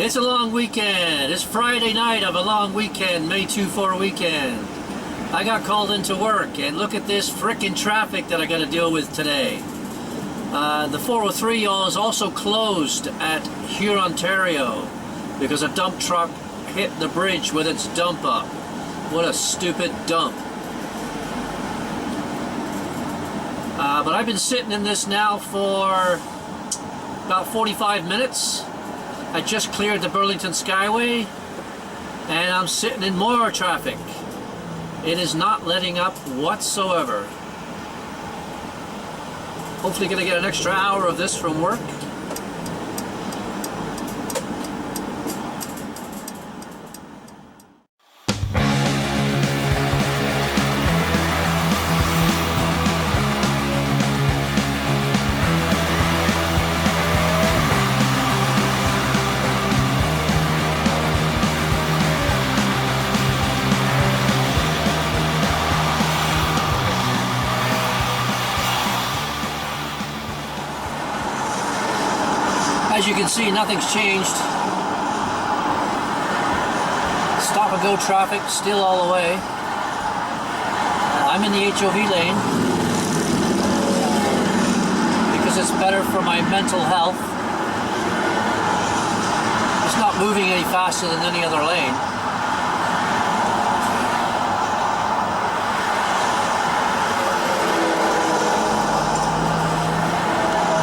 It's a long weekend. It's Friday night of a long weekend, May 2-4 weekend. I got called into work, and look at this frickin' traffic that I got to deal with today. The 403 is also closed at Huron, Ontario, because a dump truck hit the bridge with its dump up. What a stupid dump. But I've been sitting in this now for about 45 minutes. I just cleared the Burlington Skyway, and I'm sitting in more traffic. It is not letting up whatsoever. Hopefully gonna get an extra hour of this from work. As you can see, nothing's changed. Stop and go traffic still all the way. I'm in the HOV lane because it's better for my mental health. It's not moving any faster than any other lane.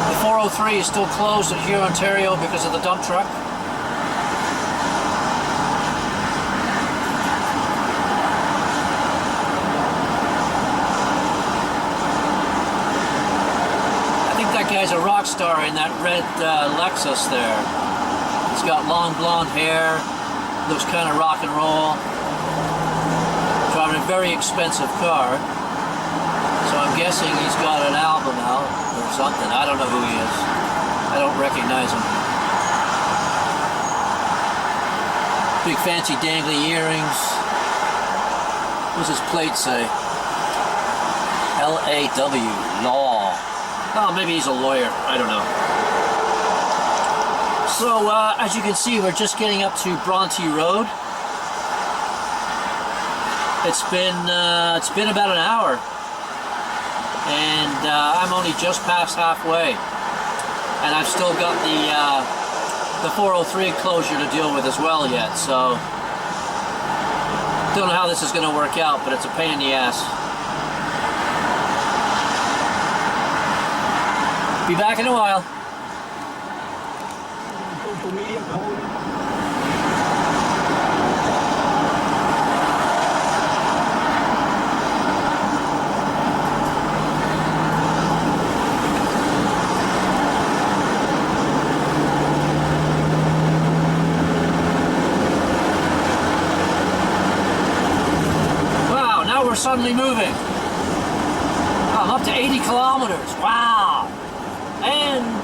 The 403 is still closed at Huron, Ontario because of the dump truck. I think that guy's a rock star in that red Lexus there. He's got long blonde hair, looks kind of rock and roll, driving a very expensive car. So I'm guessing he's got an album out or something. I don't know who he is. I don't recognize him. Big fancy dangly earrings. What's his plate say? L-A-W, law. Oh, maybe he's a lawyer. I don't know. So, as you can see, we're just getting up to Bronte Road. It's been about an hour. And I'm only just past halfway, and I've still got the 403 closure to deal with as well yet, so don't know how this is going to work out, but it's a pain in the ass. Be back in a while. We're suddenly moving. I'm up to 80 kilometers. Wow. And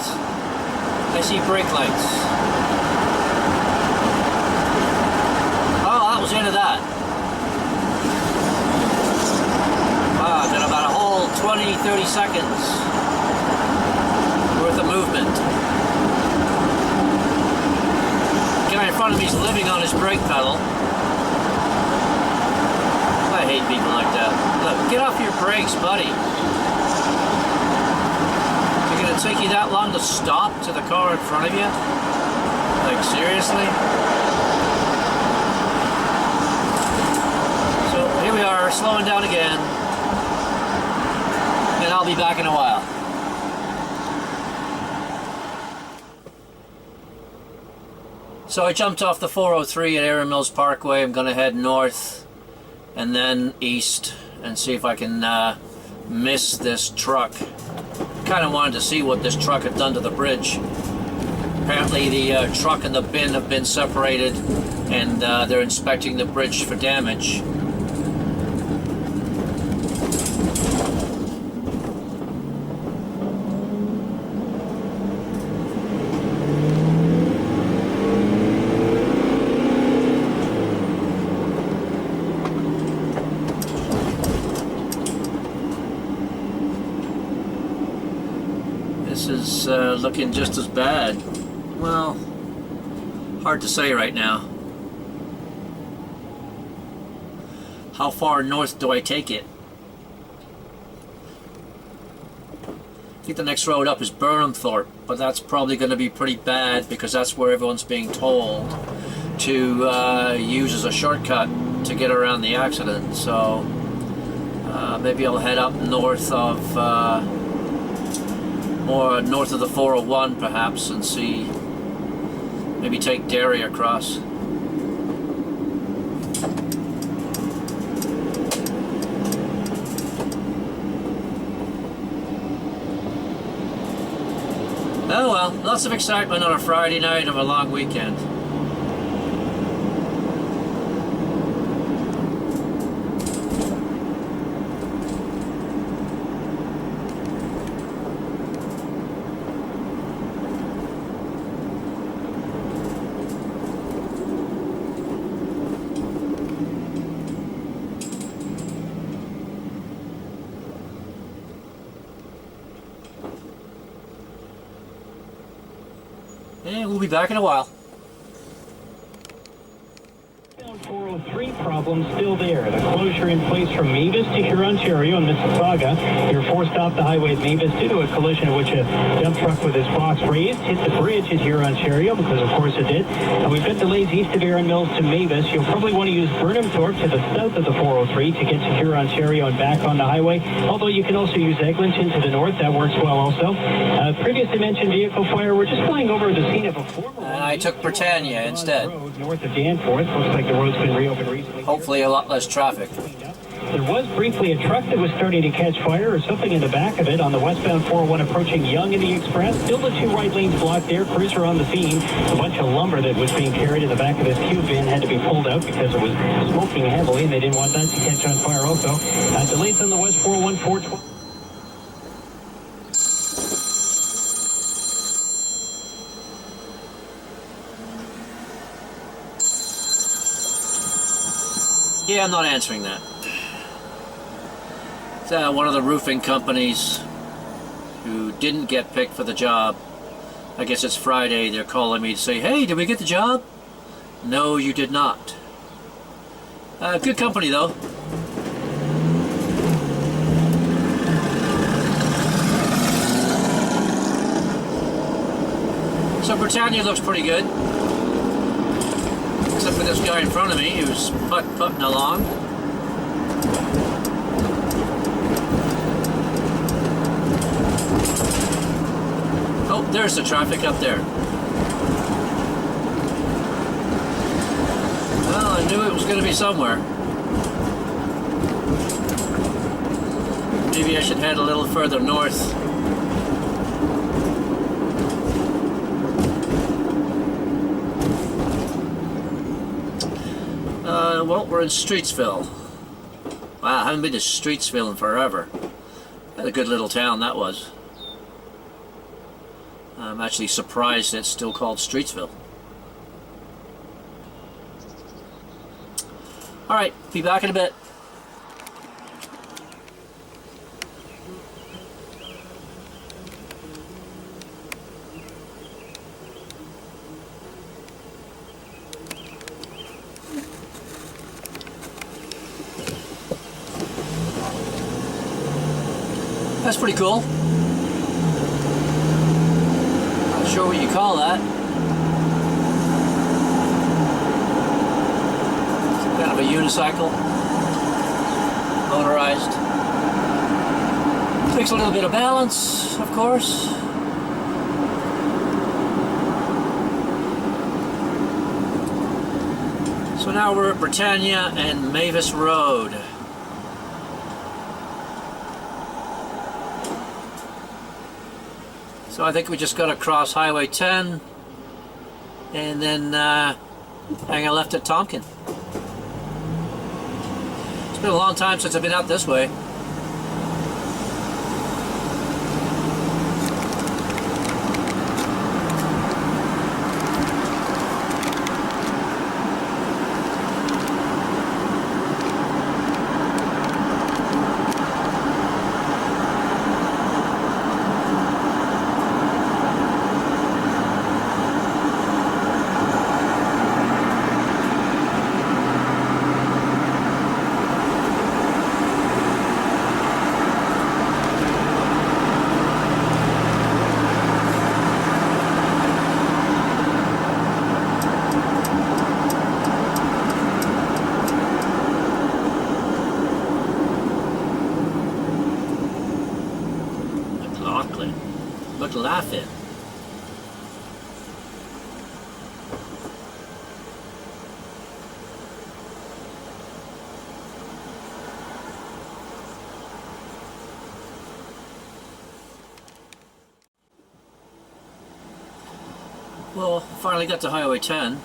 I see brake lights. Oh, that was the end of that. Wow, I've got about a whole 20-30 seconds worth of movement. The guy in front of me is living on his brake pedal. I hate people like that. Look, get off your brakes, buddy. You're gonna it take you that long to stop to the car in front of you? Like, seriously? So here we are, slowing down again. And I'll be back in a while. So I jumped off the 403 at Erin Mills Parkway. I'm going to head north and then east and see if I can miss this truck. Kind of wanted to see what this truck had done to the bridge. Apparently the truck and the bin have been separated, and they're inspecting the bridge for damage. This is looking just as bad. Well, hard to say right now. How far north do I take it? I think the next road up is Burnhamthorpe, but that's probably going to be pretty bad because that's where everyone's being told to use as a shortcut to get around the accident. So maybe I'll head up north of more north of the 401 perhaps, and see, maybe take Derry across. Oh well, lots of excitement on a Friday night of a long weekend. And we'll be back in a while. 403 problem still there. The closure in place from Mavis to Hurontario and Mississauga. You're forced off the highway at Mavis due to a collision in which a dump truck with its box raised hit the bridge at Hurontario, because of course it did. And we've got delays east of Erin Mills to Mavis. You'll probably want to use Burnhamthorpe to the south of the 403 to get to Hurontario and back on the highway. Although you can also use Eglinton to the north. That works well also. Previously mentioned vehicle fire. We're just flying over the scene of a former... And I took Britannia instead. North of Danforth. Looks like the road's been reopened recently. Hopefully a lot less traffic. There was briefly a truck that was starting to catch fire or something in the back of it on the westbound 401 approaching Yonge in the Express. Still the two right lanes blocked there. Crews are on the scene. A bunch of lumber that was being carried in the back of this cube van had to be pulled out because it was smoking heavily, and they didn't want that to catch on fire also. Delays on the west 401, 412. Yeah, I'm not answering that. It's one of the roofing companies who didn't get picked for the job. I guess it's Friday. They're calling me to say, hey, did we get the job? No, you did not. Good company, though. So Britannia looks pretty good. Except for this guy in front of me who's putting along. Oh, there's the traffic up there. Well, I knew it was going to be somewhere. Maybe I should head a little further north. Well, we're in Streetsville. Wow, I haven't been to Streetsville in forever. What a good little town that was. I'm actually surprised it's still called Streetsville. Alright, be back in a bit. That's pretty cool. sure what you call that. Some kind of a unicycle. Motorized. Takes a little bit of balance, of course. So now we're at Britannia and Mavis Road. So I think we just got to cross Highway 10 and then hang a left at Tompkin. It's been a long time since I've been out this way. Laughing. Well, finally got to Highway 10.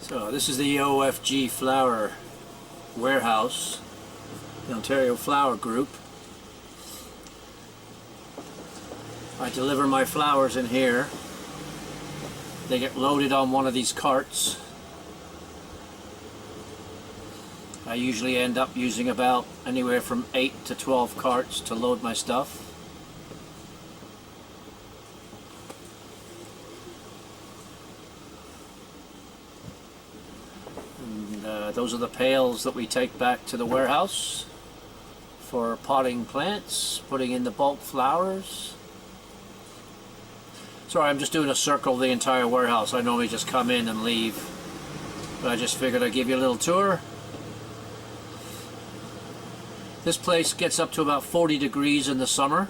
So this is the OFG Flower Warehouse, the Ontario Flower Group. I deliver my flowers in here. They get loaded on one of these carts. I usually end up using about anywhere from 8 to 12 carts to load my stuff. Those are the pails that we take back to the warehouse for potting plants, putting in the bulk flowers. Sorry, I'm just doing a circle of the entire warehouse. I normally just come in and leave, but I just figured I'd give you a little tour. This place gets up to about 40 degrees in the summer,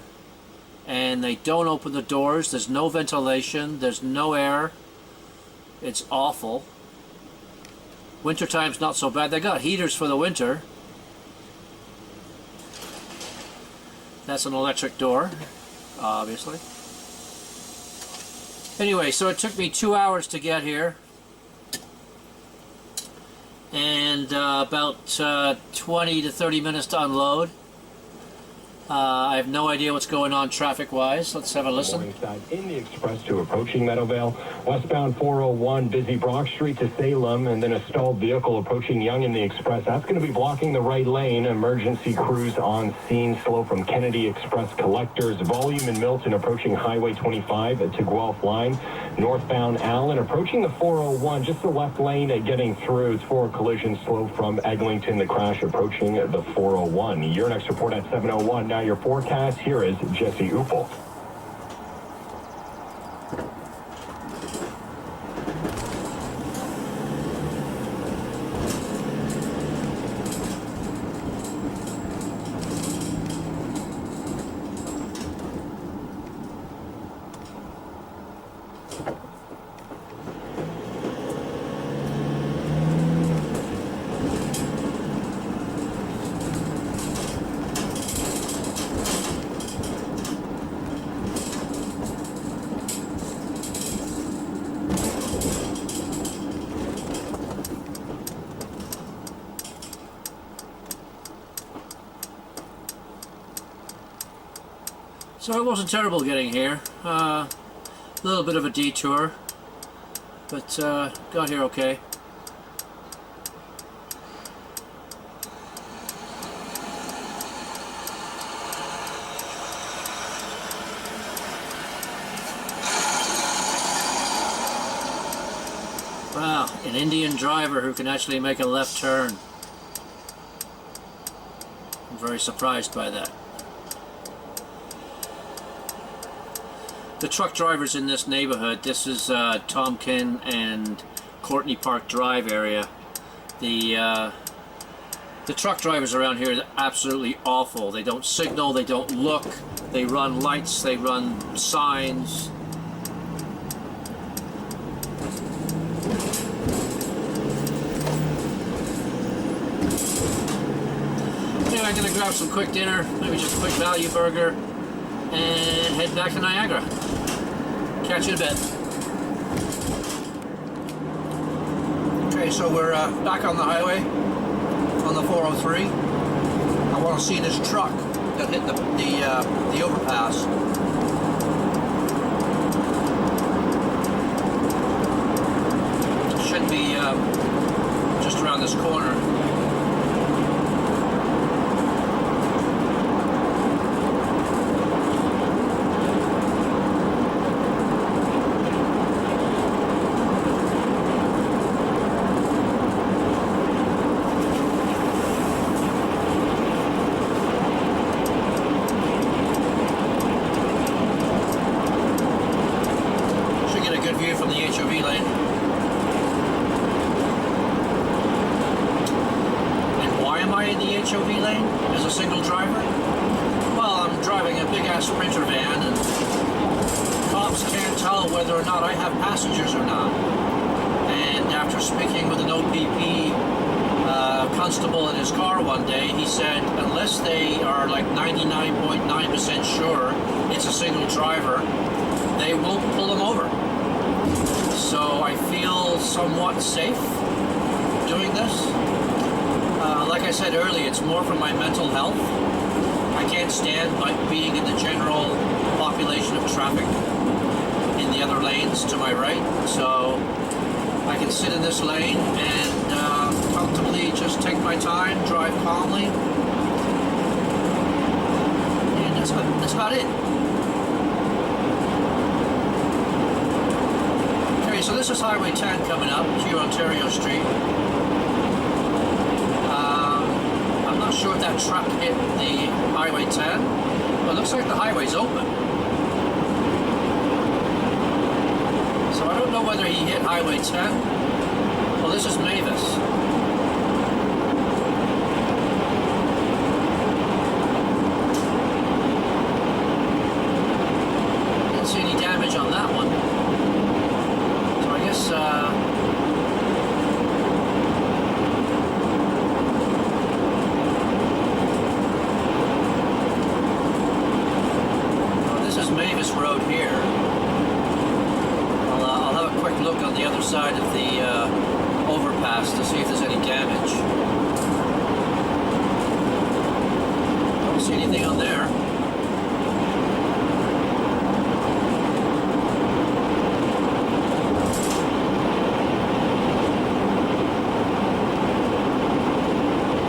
and they don't open the doors. There's no ventilation, there's no air. It's awful. Wintertime's not so bad. They got heaters for the winter. That's an electric door, obviously. Anyway, so it took me 2 hours to get here. And about 20 to 30 minutes to unload. I have no idea what's going on traffic-wise. Let's have a listen. Morning side in the express to approaching Meadowvale. Westbound 401, busy Brock Street to Salem, and then a stalled vehicle approaching Yonge in the express. That's going to be blocking the right lane. Emergency crews on scene. Slow from Kennedy Express collectors. Volume in Milton approaching Highway 25 to Guelph line. Northbound Allen approaching the 401, just the left lane getting through. It's for a collision. Slow from Eglinton. The crash approaching the 401. Your next report at 7:01. Now your forecast. Here is Jesse Uppel. So it wasn't terrible getting here. A little bit of a detour, but got here okay. Wow, an Indian driver who can actually make a left turn. I'm very surprised by that. The truck drivers in this neighborhood, this is Tompkin and Courtney Park Drive area. The truck drivers around here are absolutely awful. They don't signal, they don't look, they run lights, they run signs. Anyway, I'm gonna grab some quick dinner, maybe just a quick value burger, and head back to Niagara. Catch you in a bit. Okay, so we're back on the highway, on the 403. I want to see this truck that hit the overpass. It should be just around this corner. From the HOV lane. And why am I in the HOV lane as a single driver? Well, I'm driving a big-ass Sprinter van and cops can't tell whether or not I have passengers or not. And after speaking with an OPP constable in his car one day, he said unless they are like 99.9% sure it's a single driver, they won't pull them over. So I feel somewhat safe doing this. Like I said earlier, it's more for my mental health. I can't stand being in the general population of traffic in the other lanes to my right. So I can sit in this lane and comfortably just take my time, drive calmly. And that's about it. So this is Highway 10 coming up to Ontario Street. I'm not sure if that truck hit the Highway 10, but it looks like the highway's open. So I don't know whether he hit Highway 10. Well, this is Mavis. Didn't see any damage on that one. This is Mavis Road here. I'll have a quick look on the other side of the overpass to see if there's any damage. Don't see anything on there.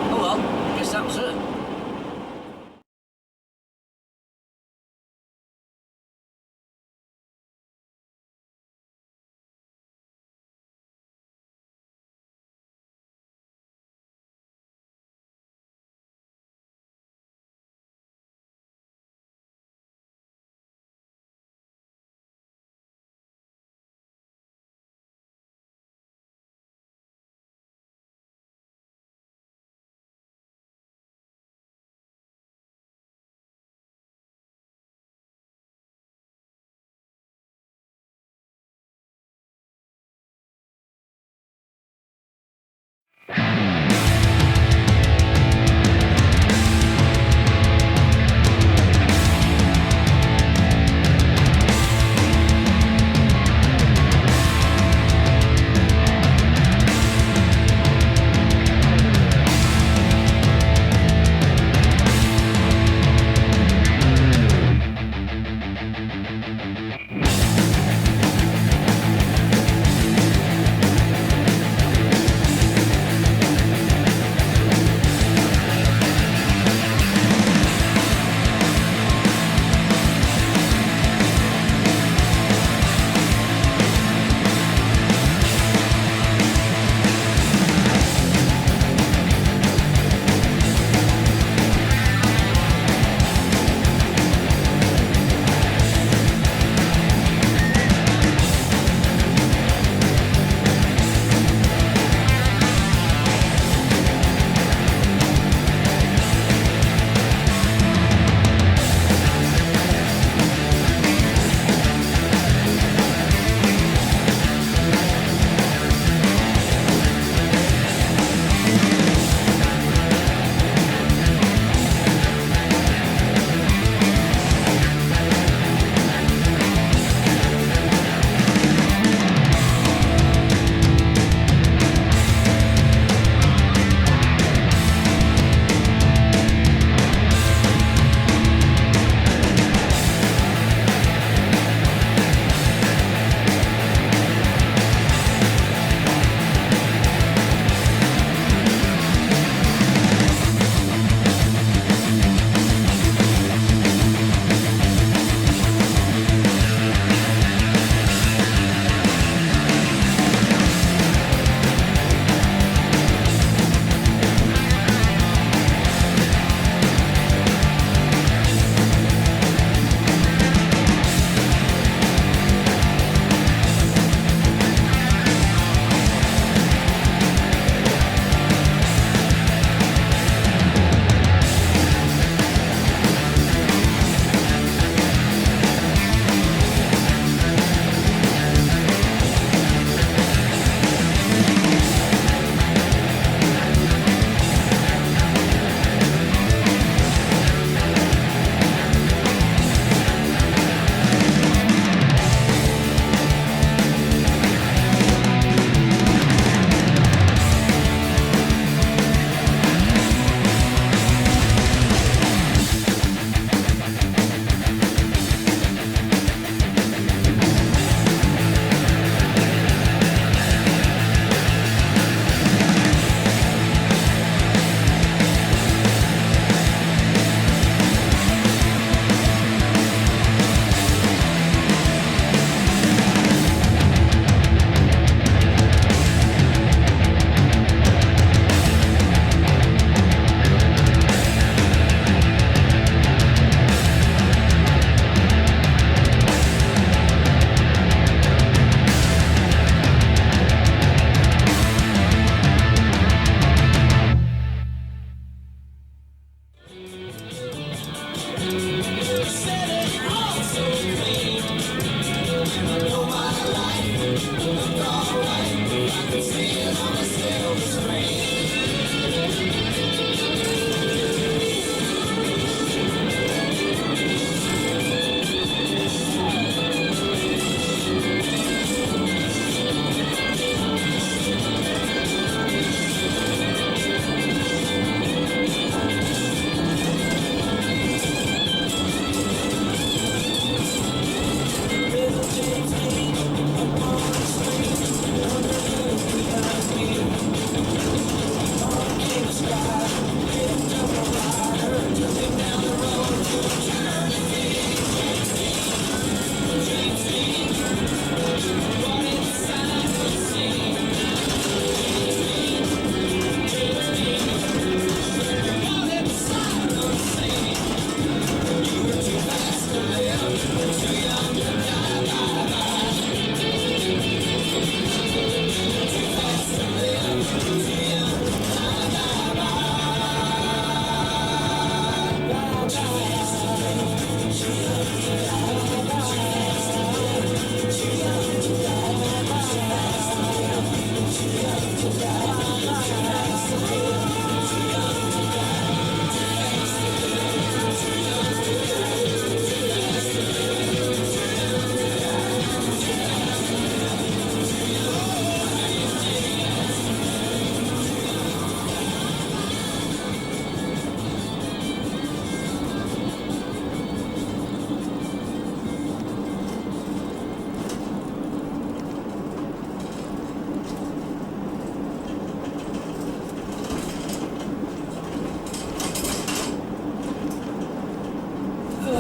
Oh well, I guess that was it.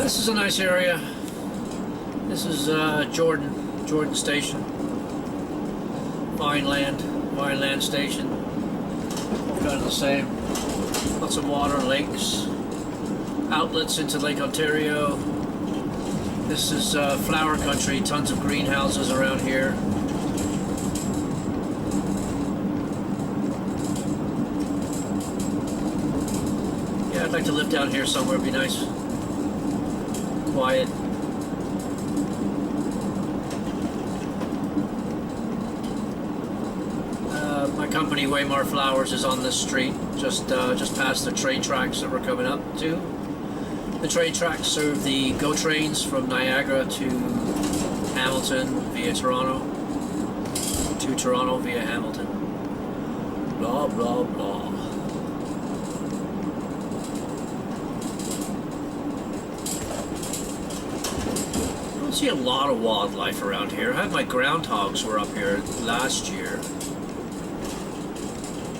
This is a nice area. This is Jordan Station. Vineland Station. Kind of the same. Lots of water, lakes, outlets into Lake Ontario. This is flower country, tons of greenhouses around here. Yeah, I'd like to live down here somewhere, it'd be nice. Quiet. My company, Waymar Flowers, is on this street, just past the train tracks that we're coming up to. The train tracks serve the GO trains from Niagara to Hamilton via Toronto, to Toronto via Hamilton. Blah, blah, blah. I don't see a lot of wildlife around here. I had my groundhogs were up here last year.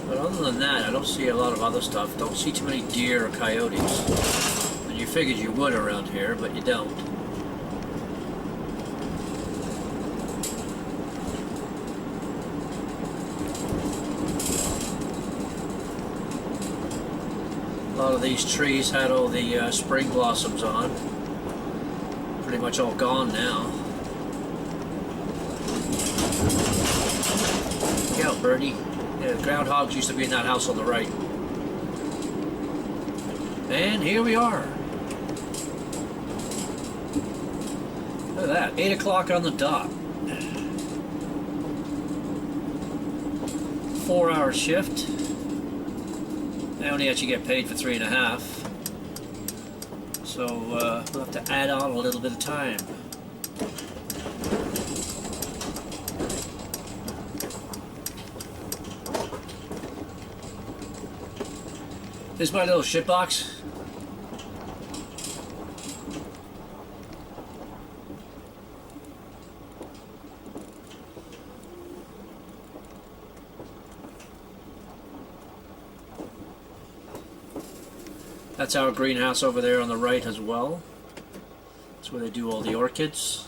But other than that, I don't see a lot of other stuff. Don't see too many deer or coyotes. And you figured you would around here, but you don't. A lot of these trees had all the spring blossoms on. Pretty much all gone now. Look out, birdie. Yeah, the groundhogs used to be in that house on the right. And here we are. Look at that, 8 o'clock on the dot. 4-hour shift. I only actually get paid for 3.5. So we'll have to add on a little bit of time. Here's my little shit box. That's our greenhouse over there on the right as well. That's where they do all the orchids.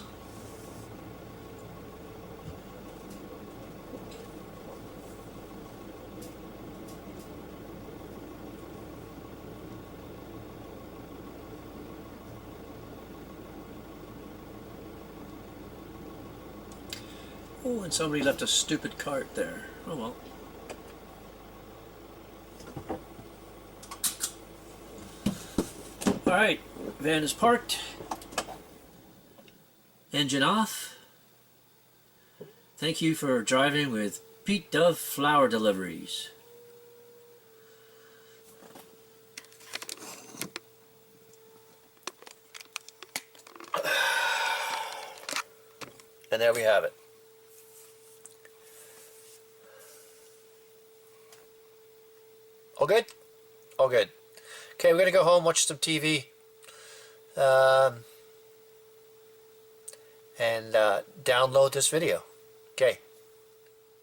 Oh, and somebody left a stupid cart there. Oh well. Alright, van is parked. Engine off. Thank you for driving with Pete Dove Flower Deliveries. And there we have it. All good? All good. Okay, we're going to go home, watch some TV, and download this video. Okay,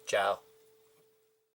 ciao.